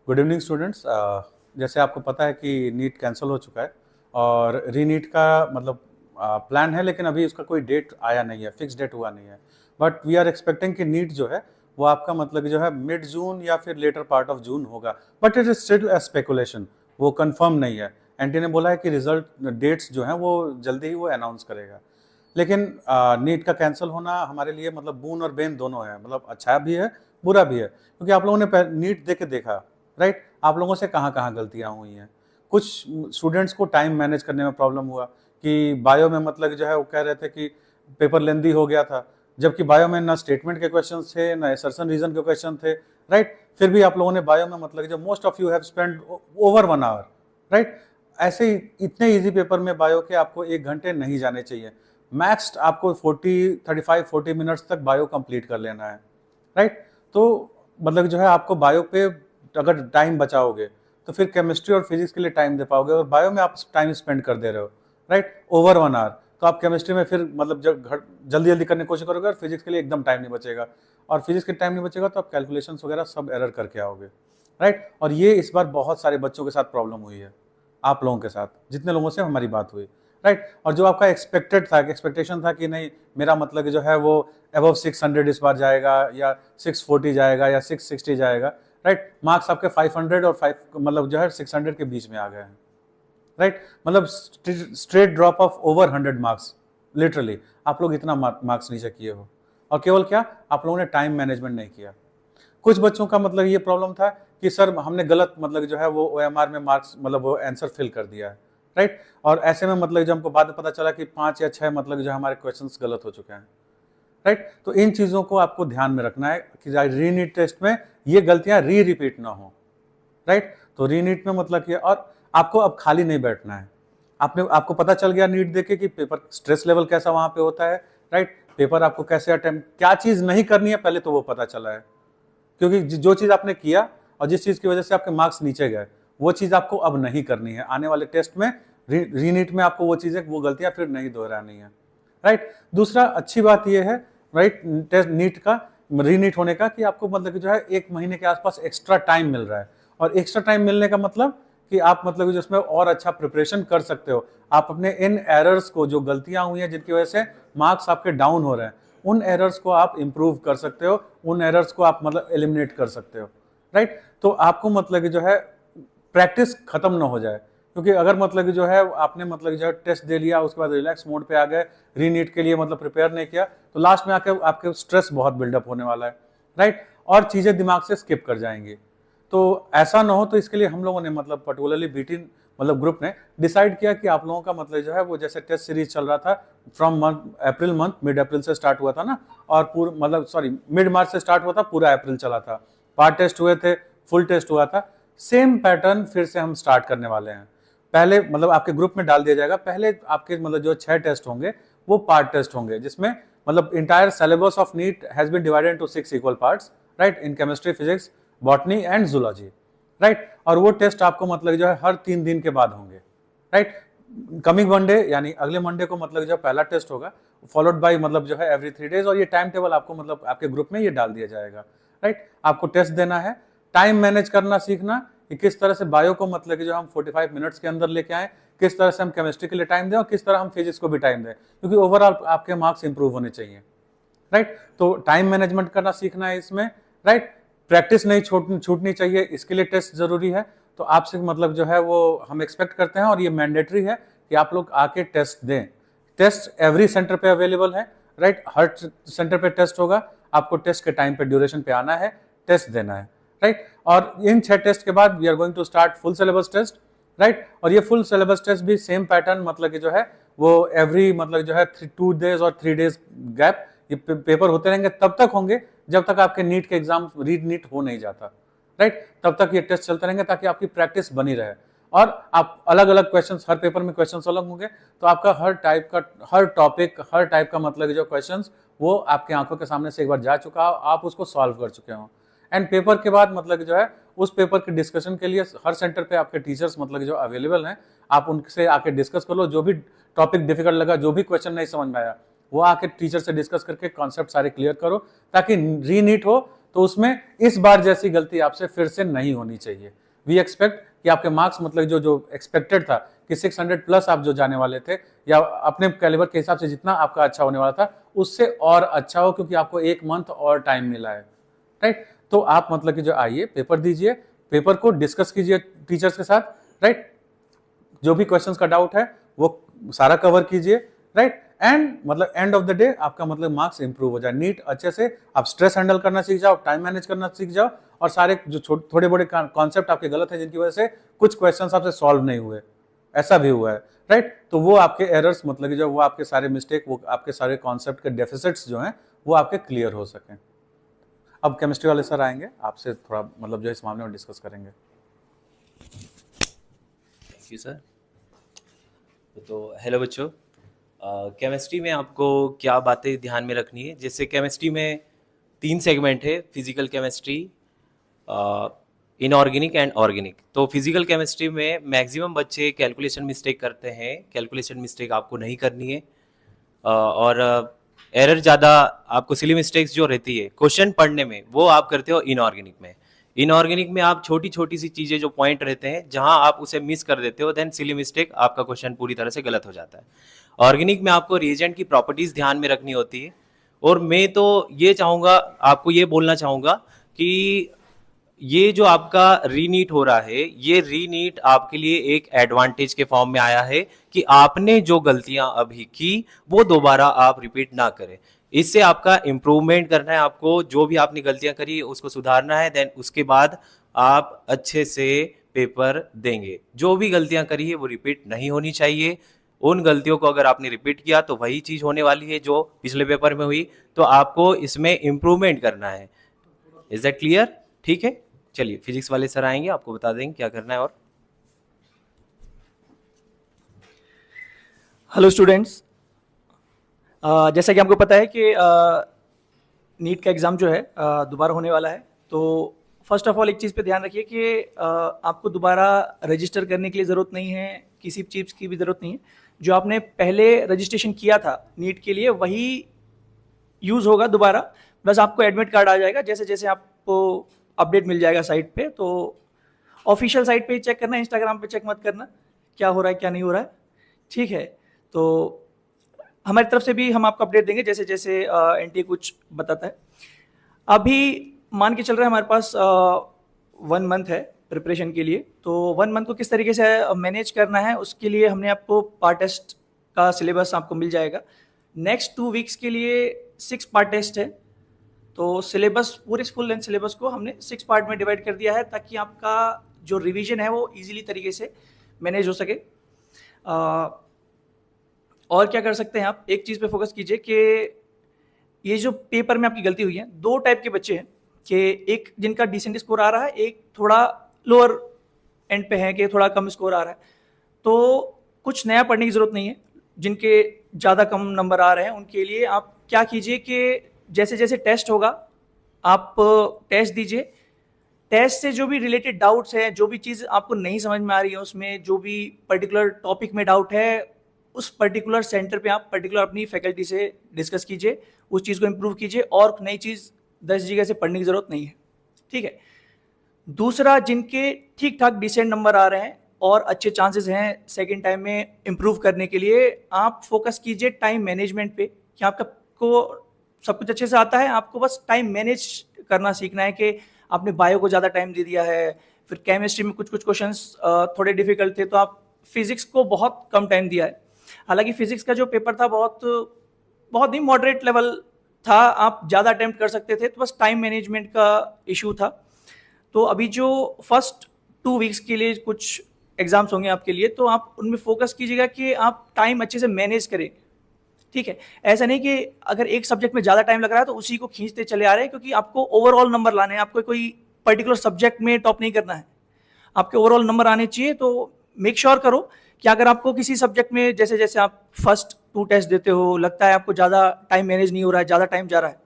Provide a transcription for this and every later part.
Good evening students. जैसे आपको पता है कि नीट कैंसिल हो चुका है और रीनीट का मतलब प्लान है, लेकिन अभी उसका कोई डेट आया नहीं है, फिक्स डेट हुआ नहीं है। बट वी आर एक्सपेक्टिंग कि नीट जो है वो आपका मतलब जो है मिड जून या फिर लेटर पार्ट ऑफ जून होगा। But it is still a speculation, वो कंफर्म नहीं है। एनटी ने बोला है कि रिजल्ट डेट्स जो हैं वो जल्दी ही वो अनाउंस करेगा। लेकिन नीट का कैंसिल होना हमारे लिए मतलब बून और बेन दोनों है, मतलब अच्छा भी है बुरा भी है, क्योंकि आप लोगों ने नीट दे के देखा, राइट। आप लोगों से कहाँ कहाँ गलतियाँ हुई हैं। कुछ स्टूडेंट्स को टाइम मैनेज करने में प्रॉब्लम हुआ कि बायो में मतलब जो है वो कह रहे थे कि पेपर लेंदी हो गया था, जबकि बायो में ना स्टेटमेंट के क्वेश्चन थे ना असर्शन रीजन के क्वेश्चन थे, राइट। फिर भी आप लोगों ने बायो में मतलब जो most of you have spend over 1 hour, right. ऐसे ही इतने इजी पेपर में बायो के आपको 1 घंटे नहीं जाने चाहिए। मैक्स आपको 35-40 मिनट्स तक बायो कंप्लीट कर लेना है, राइट। तो मतलब जो है आपको बायो पे अगर टाइम बचाओगे तो फिर केमिस्ट्री और फिजिक्स के लिए टाइम दे पाओगे, और बायो में आप टाइम स्पेंड कर दे रहे हो, राइट, ओवर 1 आवर। तो आप केमिस्ट्री में फिर मतलब जब जल्दी जल्दी करने की कोशिश करोगे और फिजिक्स के लिए एकदम टाइम नहीं बचेगा, और फिजिक्स के टाइम नहीं बचेगा तो आप कैलकुलेशंस वगैरह सब एरर करके आओगे, राइट। और ये इस बार बहुत सारे बच्चों के साथ प्रॉब्लम हुई है, आप लोगों के साथ, जितने लोगों से हमारी बात हुई, राइट। और जो आपका एक्सपेक्टेशन था कि नहीं मेरा मतलब जो है वो अबव 600 इस बार जाएगा या 640 जाएगा या 660 जाएगा, राइट। मार्क्स आपके 500 और 5 मतलब जो है 600 के बीच में आ गए हैं, राइट। मतलब straight drop of over 100 marks, literally आप लोग इतना मार्क्स नीचे किए हो। और केवल क्या, आप लोगों ने टाइम मैनेजमेंट नहीं किया। कुछ बच्चों का मतलब ये प्रॉब्लम था कि सर हमने गलत मतलब जो है वो ओएमआर में मार्क्स मतलब वो आंसर फिल कर दिया है, राइट। और ऐसे में मतलब जो हमको बाद में पता चला कि 5 या 6 मतलब जो हमारे क्वेश्चंस गलत हो चुके हैं, राइट। तो इन चीजों को आपको ध्यान में रखना है कि रीनीट टेस्ट में ये गलतियां रिपीट ना हो, राइट। तो रीनीट में मतलब कि और आपको अब खाली नहीं बैठना है। आपको पता चल गया नीट देके कि पेपर स्ट्रेस लेवल कैसा वहां पे होता है, राइट। पेपर आपको कैसे अटेम्प्ट, क्या चीज नहीं करनी है पहले तो वो पता चला है, क्योंकि जो चीज आपने किया और जिस चीज की वजह से आपके मार्क्स नीचे गए वो चीज आपको अब नहीं करनी है। आने वाले टेस्ट में रीनीट में आपको वो चीजें वो गलतियां फिर नहीं दोहरानी है, राइट। दूसरा अच्छी बात यह है, राइट, टेस्ट नीट का रीनीट होने का कि आपको मतलब कि जो है 1 महीने के आसपास एक्स्ट्रा टाइम मिल रहा है। और एक्स्ट्रा टाइम मिलने का मतलब कि आप मतलब जिसमें और अच्छा प्रिपरेशन कर सकते हो। आप अपने इन एरर्स को, जो गलतियां हुई हैं जिनकी वजह से मार्क्स आपके डाउन हो रहे हैं, उन एरर्स को आप इंप्रूव कर सकते हो, उन एरर्स को आप मतलब एलिमिनेट कर सकते हो, राइट। तो आपको मतलब कि जो है प्रैक्टिस खत्म ना हो जाए, क्योंकि अगर मतलब कि जो है आपने मतलब कि जो है टेस्ट दे लिया उसके बाद रिलैक्स मोड पे आ गए, रीनीट के लिए मतलब प्रिपेयर नहीं किया, तो लास्ट में आके आपके स्ट्रेस बहुत बिल्डअप होने वाला है, राइट। और चीजें दिमाग से स्किप कर जाएंगी। तो ऐसा ना हो, तो इसके लिए हम लोगों ने मतलब पर्टिकुलरली बीटी मतलब ग्रुप ने डिसाइड किया कि आप लोगों का मतलब जो है वो जैसे टेस्ट सीरीज चल रहा था फ्रॉम मंथ मिड अप्रैल से स्टार्ट हुआ था ना, और पूरा मतलब सॉरी मिड मार्च से स्टार्ट हुआ था, पूरा अप्रैल चला था, पार्ट टेस्ट हुए थे, फुल टेस्ट हुआ था। सेम पैटर्न फिर से हम स्टार्ट करने वाले हैं। पहले मतलब आपके ग्रुप में डाल दिया जाएगा, पहले आपके मतलब जो 6 टेस्ट होंगे वो पार्ट टेस्ट होंगे, जिसमें मतलब entire syllabus of NEET has been divided into 6 equal parts, right, in chemistry, physics, botany and zoology, right. और वो टेस्ट आपको मतलब जो है हर 3 दिन के बाद होंगे, राइट। कमिंग मंडे यानी अगले मंडे को मतलब जो पहला टेस्ट होगा, फॉलोड बाय मतलब जो है एवरी 3 डेज, और ये टाइम टेबल आपको मतलब आपके ग्रुप में ये डाल दिया जाएगा, राइट। आपको टेस्ट देना है, टाइम मैनेज करना सीखना कि किस तरह से बायो को मतलब कि जो हम 45 मिनट्स के अंदर लेके आए, किस तरह से हम केमिस्ट्री के लिए टाइम दें और किस तरह हम फिजिक्स को भी टाइम दें, क्योंकि ओवरऑल आपके मार्क्स इंप्रूव होने चाहिए, राइट। तो टाइम मैनेजमेंट करना सीखना है इसमें, राइट। प्रैक्टिस नहीं छूटनी चाहिए, इसके लिए टेस्ट जरूरी है। तो आपसे मतलब जो है वो हम एक्सपेक्ट करते हैं और ये मैंडेटरी है कि आप लोग आके टेस्ट दें। टेस्ट एवरी सेंटर पे अवेलेबल है, राइट। हर सेंटर पे टेस्ट होगा, आपको टेस्ट के टाइम पे ड्यूरेशन पे आना है, टेस्ट देना है, राइट। और इन 6 टेस्ट के बाद we are going to start full syllabus test, right. और ये फुल सिलेबस टेस्ट भी सेम पैटर्न मतलब कि जो है वो एवरी मतलब जो है 2 डेज और 3 डेज गैप ये पेपर होते रहेंगे, तब तक होंगे जब तक आपके नीट के एग्जाम रीनीट हो नहीं जाता, राइट। तब तक ये टेस्ट चलते रहेंगे ताकि आपकी प्रैक्टिस बनी रहे। और आप अलग अलग क्वेश्चंस, हर पेपर में क्वेश्चंस अलग होंगे, तो आपका हर टाइप का, हर टॉपिक, हर टाइप का मतलब जो क्वेश्चंस वो आपके आंखों के सामने से एक बार जा चुका हो, आप उसको सॉल्व कर चुके हो। एंड पेपर के बाद मतलब जो है उस पेपर के डिस्कशन के लिए हर सेंटर पे आपके टीचर्स मतलब जो अवेलेबल हैं, आप उनसे आके डिस्कस कर लो। जो भी टॉपिक डिफिकल्ट लगा, जो भी क्वेश्चन नहीं समझ में आया, वो आके टीचर से डिस्कस करके कॉन्सेप्ट सारे क्लियर करो, ताकि रीनीट हो तो उसमें इस बार जैसी गलती आपसे फिर से नहीं होनी चाहिए। वी एक्सपेक्ट कि आपके मार्क्स मतलब जो एक्सपेक्टेड था कि 600 प्लस आप जो जाने वाले थे या अपने कैलिबर के हिसाब से जितना आपका अच्छा होने वाला था उससे और अच्छा हो, क्योंकि आपको 1 मंथ और टाइम मिला है, राइट। तो आप मतलब कि जो आइए पेपर दीजिए, पेपर को डिस्कस कीजिए टीचर्स के साथ, राइट। जो भी क्वेश्चंस का डाउट है वो सारा कवर कीजिए, राइट। एंड मतलब एंड ऑफ द डे आपका मतलब मार्क्स इंप्रूव हो जाए। नीट अच्छे से आप स्ट्रेस हैंडल करना सीख जाओ, टाइम मैनेज करना सीख जाओ, और सारे जो थोड़े बड़े कॉन्सेप्ट आपके गलत है जिनकी वजह से कुछ क्वेश्चंस आपसे सॉल्व नहीं हुए, ऐसा भी हुआ है, राइट। तो वो आपके एरर्स मतलब कि जो वो आपके सारे मिस्टेक, वो आपके सारे कॉन्सेप्ट के डेफिसिट्स जो हैं वो आपके क्लियर हो सकें। अब केमिस्ट्री वाले सर आएंगे, आपसे थोड़ा मतलब जो इस मामले में डिस्कस करेंगे। Thank you sir. तो हेलो बच्चों, केमिस्ट्री में आपको क्या बातें ध्यान में रखनी है? जैसे केमिस्ट्री में 3 सेगमेंट है, physical chemistry, inorganic and organic. तो फिजिकल केमिस्ट्री में मैक्सिमम बच्चे कैलकुलेशन मिस्टेक करते हैं। कैलकुलेशन मिस्टेक आपको नहीं करनी है, और एरर ज़्यादा आपको सिली मिस्टेक्स जो रहती है क्वेश्चन पढ़ने में वो आप करते हो इनऑर्गेनिक में। इनऑर्गेनिक में आप छोटी छोटी सी चीज़ें जो पॉइंट रहते हैं जहां आप उसे मिस कर देते हो, देन सिली मिस्टेक आपका क्वेश्चन पूरी तरह से गलत हो जाता है। ऑर्गेनिक में आपको रिएजेंट की प्रॉपर्टीज ध्यान में रखनी होती है। और मैं तो ये चाहूँगा, आपको ये बोलना चाहूँगा कि ये जो आपका रीनीट हो रहा है, ये रीनीट आपके लिए एक एडवांटेज के फॉर्म में आया है कि आपने जो गलतियां अभी की वो दोबारा आप रिपीट ना करें। इससे आपका इम्प्रूवमेंट करना है, आपको जो भी आपने गलतियां करी उसको सुधारना है, देन उसके बाद आप अच्छे से पेपर देंगे। जो भी गलतियां करी है वो रिपीट नहीं होनी चाहिए। उन गलतियों को अगर आपने रिपीट किया तो वही चीज होने वाली है जो पिछले पेपर में हुई, तो आपको इसमें इम्प्रूवमेंट करना है। Is that clear? ठीक है, चलिए फिजिक्स वाले सर आएंगे, आपको बता देंगे क्या करना है। और हेलो स्टूडेंट्स, जैसा कि आपको पता है कि नीट का एग्ज़ाम जो है दोबारा होने वाला है। तो फर्स्ट ऑफ ऑल एक चीज़ पे ध्यान रखिए कि आपको दोबारा रजिस्टर करने के लिए ज़रूरत नहीं है, किसी चीज़ की भी ज़रूरत नहीं है। जो आपने पहले रजिस्ट्रेशन किया था नीट के लिए वही यूज़ होगा दोबारा, बस आपको एडमिट कार्ड आ जाएगा। जैसे जैसे आपको अपडेट मिल जाएगा साइट पे, तो ऑफिशियल साइट पे ही चेक करना, इंस्टाग्राम पे चेक मत करना क्या हो रहा है क्या नहीं हो रहा है, ठीक है। तो हमारी तरफ से भी हम आपको अपडेट देंगे जैसे जैसे एनटीए कुछ बताता है। अभी मान के चल रहा है हमारे पास 1 मंथ है प्रिपरेशन के लिए। तो 1 मंथ को किस तरीके से मैनेज करना है उसके लिए हमने आपको पार्ट टेस्ट का सिलेबस आपको मिल जाएगा। नेक्स्ट 2 वीक्स के लिए 6 पार्ट टेस्ट है। तो सिलेबस, पूरे फुल लेंथ सिलेबस को हमने 6 पार्ट में डिवाइड कर दिया है ताकि आपका जो रिवीजन है वो इजीली तरीके से मैनेज हो सके। और क्या कर सकते हैं आप, एक चीज़ पे फोकस कीजिए कि ये जो पेपर में आपकी गलती हुई है, 2 टाइप के बच्चे हैं कि एक जिनका डिसेंट स्कोर आ रहा है, एक थोड़ा लोअर एंड पे है कि थोड़ा कम स्कोर आ रहा है। तो कुछ नया पढ़ने की ज़रूरत नहीं है। जिनके ज़्यादा कम नंबर आ रहे हैं उनके लिए आप क्या कीजिए कि जैसे जैसे टेस्ट होगा आप टेस्ट दीजिए। टेस्ट से जो भी रिलेटेड डाउट्स हैं, जो भी चीज़ आपको नहीं समझ में आ रही है उसमें, जो भी पर्टिकुलर टॉपिक में डाउट है, उस पर्टिकुलर सेंटर पे आप पर्टिकुलर अपनी फैकल्टी से डिस्कस कीजिए, उस चीज़ को इम्प्रूव कीजिए। और नई चीज़ 10 जगह से पढ़ने की ज़रूरत नहीं है, ठीक है। दूसरा, जिनके ठीक ठाक डिसेंट नंबर आ रहे हैं और अच्छे चांसेस हैं सेकेंड टाइम में इम्प्रूव करने के लिए, आप फोकस कीजिए टाइम मैनेजमेंट पे कि आपका को सब कुछ अच्छे से आता है, आपको बस टाइम मैनेज करना सीखना है कि आपने बायो को ज़्यादा टाइम दे दिया है, फिर केमिस्ट्री में कुछ कुछ क्वेश्चंस थोड़े डिफिकल्ट थे तो आप फिजिक्स को बहुत कम टाइम दिया है। हालांकि फिजिक्स का जो पेपर था बहुत ही मॉडरेट लेवल था, आप ज़्यादा अटेम्प्ट कर सकते थे, तो बस टाइम मैनेजमेंट का इशू था। तो अभी जो फर्स्ट 2 वीक्स के लिए कुछ एग्जाम्स होंगे आपके लिए, तो आप उनमें फोकस कीजिएगा कि आप टाइम अच्छे से मैनेज करें, ठीक है। ऐसा नहीं कि अगर एक सब्जेक्ट में ज़्यादा टाइम लग रहा है तो उसी को खींचते चले आ रहे हैं, क्योंकि आपको ओवरऑल नंबर लाने हैं, आपको कोई पर्टिकुलर सब्जेक्ट में टॉप नहीं करना है, आपके ओवरऑल नंबर आने चाहिए। तो मेक श्योर करो कि अगर आपको किसी सब्जेक्ट में जैसे जैसे आप फर्स्ट 2 टेस्ट देते हो लगता है आपको ज़्यादा टाइम मैनेज नहीं हो रहा है, ज़्यादा टाइम जा रहा है,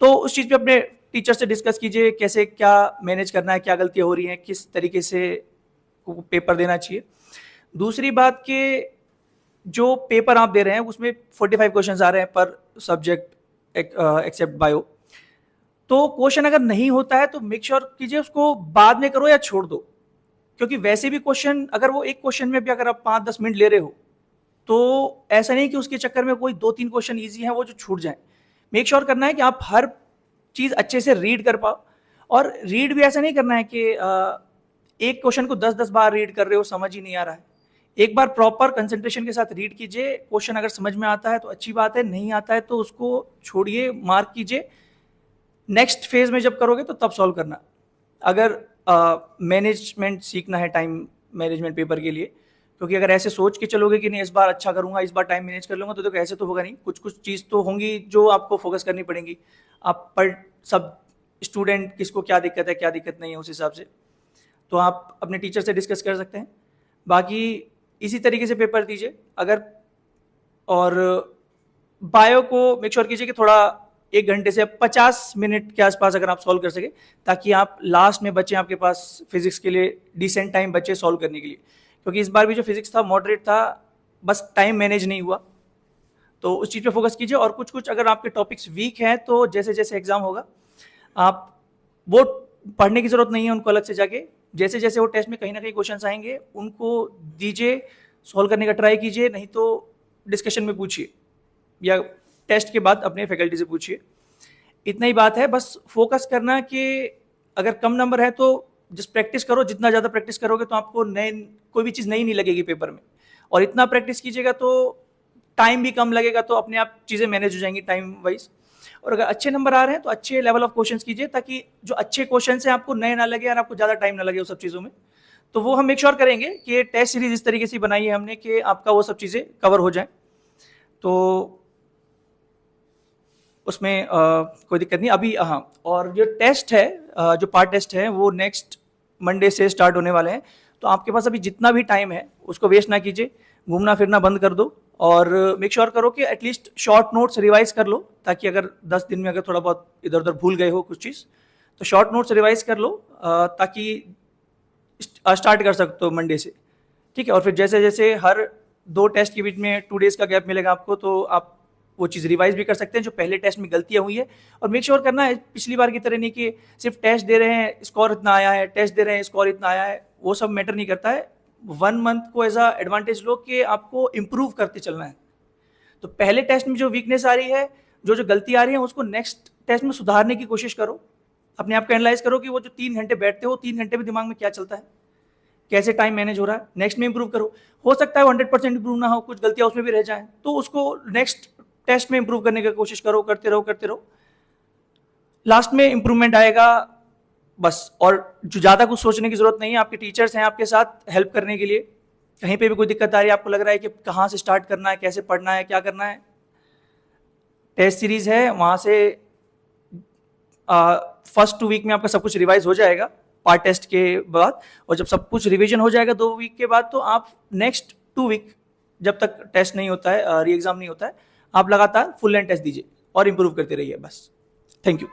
तो उस चीज़ पे अपने टीचर से डिस्कस कीजिए कैसे क्या मैनेज करना है, क्या गलतियाँ हो रही हैं, किस तरीके से पेपर देना चाहिए। दूसरी बात कि जो पेपर आप दे रहे हैं उसमें 45 क्वेश्चंस आ रहे हैं पर सब्जेक्ट एक्सेप्ट बायो। तो क्वेश्चन अगर नहीं होता है तो मेक श्योर कीजिए उसको बाद में करो या छोड़ दो, क्योंकि वैसे भी क्वेश्चन अगर वो एक क्वेश्चन में भी अगर आप 5-10 मिनट ले रहे हो तो ऐसा नहीं कि उसके चक्कर में कोई 2-3 क्वेश्चन ईजी है वो जो छूट जाए। मेक श्योर करना है कि आप हर चीज अच्छे से रीड कर पाओ, और रीड भी ऐसा नहीं करना है कि एक क्वेश्चन को 10-10 बार रीड कर रहे हो, समझ ही नहीं आ रहा है। एक बार प्रॉपर कंसंट्रेशन के साथ रीड कीजिए, क्वेश्चन अगर समझ में आता है तो अच्छी बात है, नहीं आता है तो उसको छोड़िए, मार्क कीजिए। नेक्स्ट फेज में जब करोगे तो तब सॉल्व करना। अगर मैनेजमेंट सीखना है टाइम मैनेजमेंट पेपर के लिए, क्योंकि अगर ऐसे सोच के चलोगे कि नहीं इस बार अच्छा करूंगा, इस बार टाइम मैनेज कर लूंगा, तो देखो ऐसे तो होगा नहीं। कुछ कुछ चीज़ तो होंगी जो आपको फोकस करनी पड़ेंगी। आप पर सब स्टूडेंट किसको क्या दिक्कत है क्या दिक्कत नहीं है उस हिसाब से तो आप अपने टीचर से डिस्कस कर सकते हैं। बाकी इसी तरीके से पेपर दीजिए। अगर और बायो को मेक श्योर कीजिए कि थोड़ा 1 घंटे से 50 मिनट के आसपास अगर आप सॉल्व कर सके, ताकि आप लास्ट में बचे आपके पास फिजिक्स के लिए डिसेंट टाइम बचे सॉल्व करने के लिए। क्योंकि इस बार भी जो फिजिक्स था मॉडरेट था, बस टाइम मैनेज नहीं हुआ, तो उस चीज़ पे फोकस कीजिए। और कुछ कुछ अगर आपके टॉपिक्स वीक हैं तो जैसे जैसे एग्जाम होगा आप वो पढ़ने की जरूरत नहीं है, उनको अलग से जाके जैसे जैसे वो टेस्ट में कहीं ना कहीं क्वेश्चंस आएंगे उनको दीजिए, सॉल्व करने का ट्राई कीजिए, नहीं तो डिस्कशन में पूछिए या टेस्ट के बाद अपने फैकल्टी से पूछिए। इतना ही बात है, बस फोकस करना कि अगर कम नंबर है तो जस्ट प्रैक्टिस करो। जितना ज़्यादा प्रैक्टिस करोगे तो आपको नए कोई भी चीज़ नई नहीं लगेगी पेपर में, और इतना प्रैक्टिस कीजिएगा तो टाइम भी कम लगेगा, तो अपने आप चीज़ें मैनेज हो जाएंगी टाइम वाइज। और अगर अच्छे नंबर आ रहे हैं तो अच्छे लेवल ऑफ क्वेश्चंस कीजिए, ताकि जो अच्छे क्वेश्चंस हैं आपको नए ना लगे और आपको ज़्यादा टाइम ना लगे उस सब चीज़ों में। तो वो हम मेक श्योर करेंगे कि टेस्ट सीरीज इस तरीके से बनाई है हमने कि आपका वो सब चीज़ें कवर हो जाए, तो उसमें कोई दिक्कत नहीं अभी। हाँ, और जो टेस्ट है जो पार्ट टेस्ट है वो नेक्स्ट मंडे से स्टार्ट होने वाले हैं, तो आपके पास अभी जितना भी टाइम है उसको वेस्ट ना कीजिए, घूमना फिरना बंद कर दो, और मेक श्योर करो कि एटलीस्ट शॉर्ट नोट्स रिवाइज कर लो, ताकि अगर 10 दिन में अगर थोड़ा बहुत इधर उधर भूल गए हो कुछ चीज़ तो शॉर्ट नोट्स रिवाइज कर लो, ताकि स्टार्ट कर सकते हो मंडे से, ठीक है। और फिर जैसे जैसे हर 2 टेस्ट के बीच में 2 डेज का गैप मिलेगा आपको, तो आप वो चीज़ रिवाइज भी कर सकते हैं जो पहले टेस्ट में गलतियां हुई है। और मेक श्योर करना है पिछली बार की तरह नहीं कि सिर्फ टेस्ट दे रहे हैं स्कोर इतना आया है, टेस्ट दे रहे हैं स्कोर इतना आया है, वो सब मैटर नहीं करता है। 1 मंथ को एज अ एडवांटेज लो कि आपको इम्प्रूव करते चलना है। तो पहले टेस्ट में जो वीकनेस आ रही है, जो जो गलती आ रही है, उसको नेक्स्ट टेस्ट में सुधारने की कोशिश करो। अपने आप को एनालाइज करो कि वो जो 3 घंटे बैठते हो 3 घंटे में दिमाग में क्या चलता है, कैसे टाइम मैनेज हो रहा है, नेक्स्ट में इंप्रूव करो। हो सकता है 100% इंप्रूव ना हो, कुछ गलतियां उसमें भी रह जाएं, तो उसको नेक्स्ट टेस्ट में इंप्रूव करने की कोशिश करो, करते रहो, लास्ट में इंप्रूवमेंट आएगा बस। और जो ज़्यादा कुछ सोचने की जरूरत नहीं है, आपके टीचर्स हैं आपके साथ हेल्प करने के लिए। कहीं पे भी कोई दिक्कत आ रही है, आपको लग रहा है कि कहाँ से स्टार्ट करना है, कैसे पढ़ना है, क्या करना है, टेस्ट सीरीज है वहाँ से फर्स्ट 2 वीक में आपका सब कुछ रिवाइज हो जाएगा पार्ट टेस्ट के बाद। और जब सब कुछ रिवीजन हो जाएगा 2 वीक के बाद, तो आप नेक्स्ट 2 वीक जब तक टेस्ट नहीं होता है, री एग्जाम नहीं होता है, आप लगातार फुल एंड टेस्ट दीजिए और इंप्रूव करते रहिए बस। Thank you.